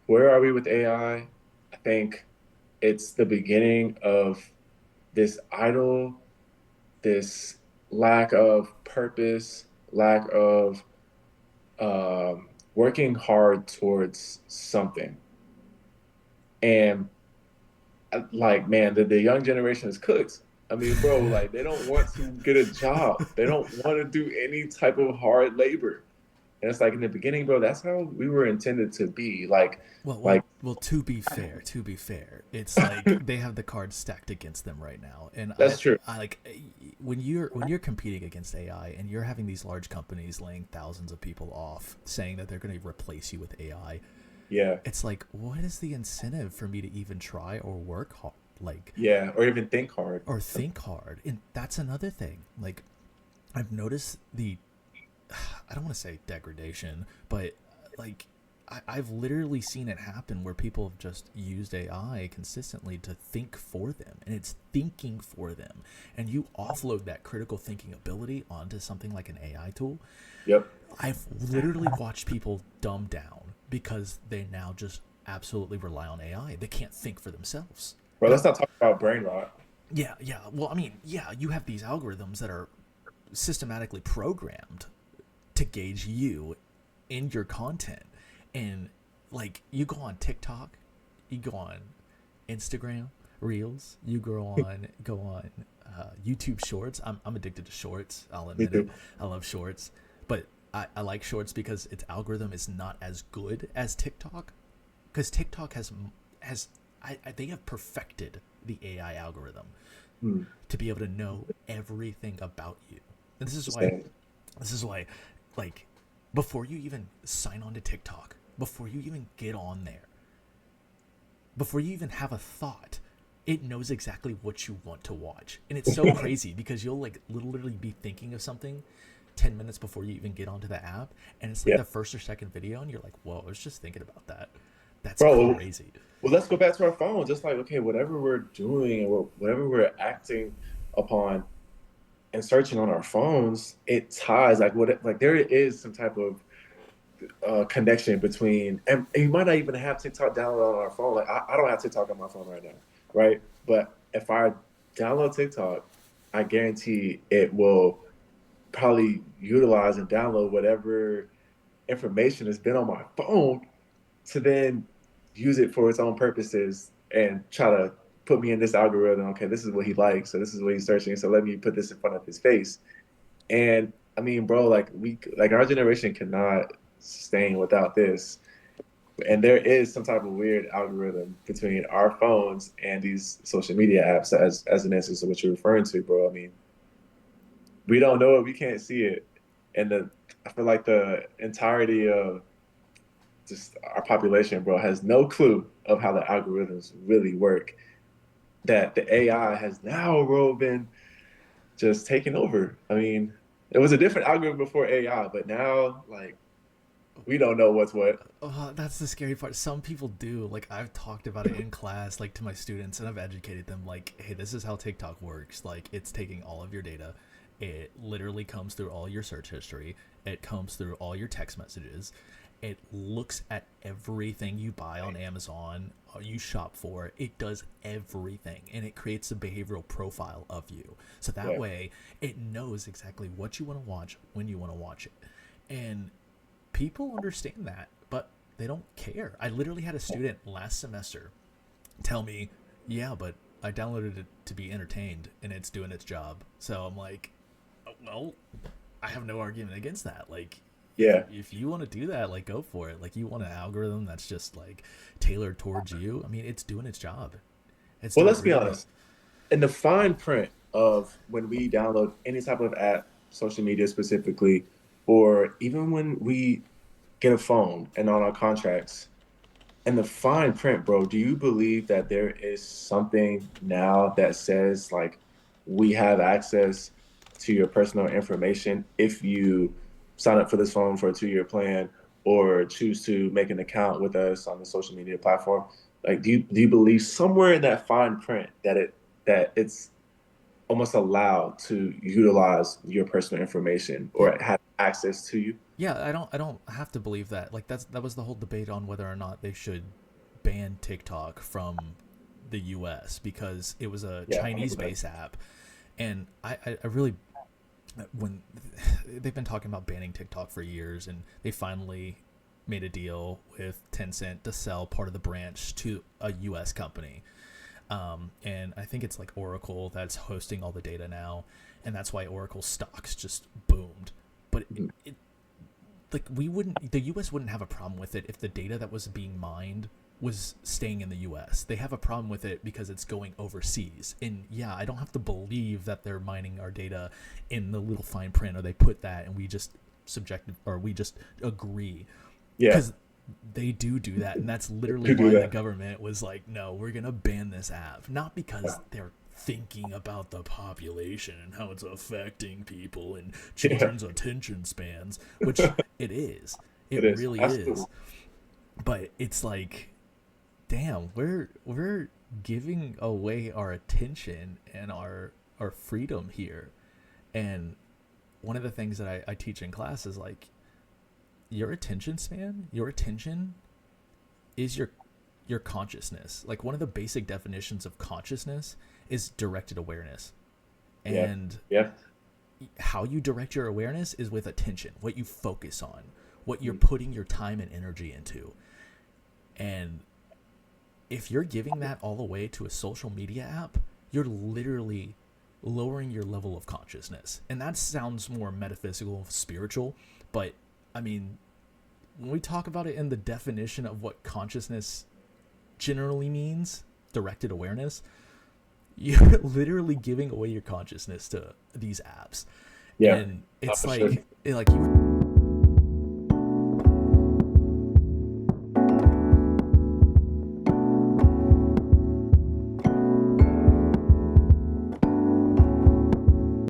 where are we with AI? I think it's the beginning of this idle, this lack of purpose, lack of working hard towards something. And like, man, the young generation is cooked. I mean, bro, like they don't want to get a job. They don't want to do any type of hard labor. And it's like in the beginning, bro, that's how we were intended to be. Well, well, Like well. To be fair, it's like they have the cards stacked against them right now, and that's true. I like when you're competing against AI and you're having these large companies laying thousands of people off, saying that they're going to replace you with AI. Yeah. It's like, what is the incentive for me to even try or work hard, like, Yeah. Or even think hard. or think hard? And that's another thing. Like, I've noticed the I don't want to say degradation, but like I've literally seen it happen where people have just used AI consistently to think for them, and it's thinking for them. And you offload that critical thinking ability onto something like an AI tool. Yep. I've literally watched people dumb down because they now just absolutely rely on AI. They can't think for themselves. Bro, But let's not talk about brain rot. yeah, yeah. Well, I mean, yeah, you have these algorithms that are systematically programmed to gauge you in your content. And like you go on TikTok, you go on Instagram Reels, you go on YouTube Shorts. I'm addicted to Shorts. I'll Me admit it. too. I love Shorts, but I like Shorts because its algorithm is not as good as TikTok. Because TikTok has they have perfected the AI algorithm Hmm. to be able to know everything about you. And Same. this is why, like, before you even sign on to TikTok, before you even get on there, before you even have a thought, it knows exactly what you want to watch. And it's so crazy because you'll like literally be thinking of something 10 minutes before you even get onto the app, and it's like Yeah. the first or second video and you're like, "Whoa, I was just thinking about that." That's Bro, crazy. well, let's go back to our phone. Just like, okay, whatever we're doing and whatever we're acting upon and searching on our phones, it ties like there is some type of connection between, and you might not even have TikTok downloaded on our phone. Like I don't have TikTok on my phone right now, right? But if I download TikTok, I guarantee it will probably utilize and download whatever information has been on my phone to then use it for its own purposes and try to put me in this algorithm. Okay, this is what he likes, so this is what he's searching. So let me put this in front of his face. And I mean, bro, like our generation cannot sustain without this. And there is some type of weird algorithm between our phones and these social media apps as an instance of what you're referring to, bro. I mean, we don't know it, we can't see it. And I feel like the entirety of just our population, bro, has no clue of how the algorithms really work. That the AI has now, bro, been just taking over. I mean, it was a different algorithm before AI, but now, like, we don't know what's what. That's the scary part. Some people do. Like, I've talked about it in class, like to my students, and I've educated them. Like, hey, this is how TikTok works. Like, it's taking all of your data. It literally comes through all your search history. It comes through all your text messages. It looks at everything you buy on Amazon, you shop for. It does everything, and it creates a behavioral profile of you. So that Yeah. way, it knows exactly what you want to watch when you want to watch it. And people understand that, but they don't care. I literally had a student last semester tell me, "Yeah, but I downloaded it to be entertained and it's doing its job." So I'm like, "Well, I have no argument against that. Like, Yeah. if you want to do that, like, go for it. Like, you want an algorithm that's just like tailored towards you. I mean, it's doing its job. It's Well, doing let's be really well." honest. In the fine print of when we download any type of app, social media specifically, or even when we get a phone and on our contracts, in the fine print, bro, do you believe that there is something now that says like we have access to your personal information if you sign up for this phone for a 2-year plan or choose to make an account with us on the social media platform? Like, do you believe somewhere in that fine print that it's almost allowed to utilize your personal information or have access to you? Yeah, I don't have to believe that. Like that was the whole debate on whether or not they should ban TikTok from the US because it was a Yeah, 100%. Chinese-based app. And I really, when they've been talking about banning TikTok for years, and they finally made a deal with Tencent to sell part of the branch to a US company. And I think it's like Oracle that's hosting all the data now, and that's why Oracle stocks just boomed. But Mhm. like the US wouldn't have a problem with it if the data that was being mined was staying in the US. They have a problem with it because it's going overseas. And yeah, I don't have to believe that they're mining our data in the little fine print, or they put that and we just subjective, or we just agree, Yeah, because they do that, and that's literally to do why the that. government was like, no, we're gonna ban this app, not because they're thinking about the population and how it's affecting people and Yeah, children's attention spans, which it is, it it is really absolutely. is. But it's like, damn, we're giving away our attention and our freedom here. And one of the things that I teach in class is like, your attention span, your attention is your consciousness. Like one of the basic definitions of consciousness is directed awareness. Yeah, And yeah. how you direct your awareness is with attention, what you focus on, what you're Mhm. putting your time and energy into. And if you're giving that all away to a social media app, you're literally lowering your level of consciousness. And that sounds more metaphysical, spiritual, but I mean, when we talk about it in the definition of what consciousness generally means, directed awareness, you're literally giving away your consciousness to these apps. Yeah, And no, it's for sure. like you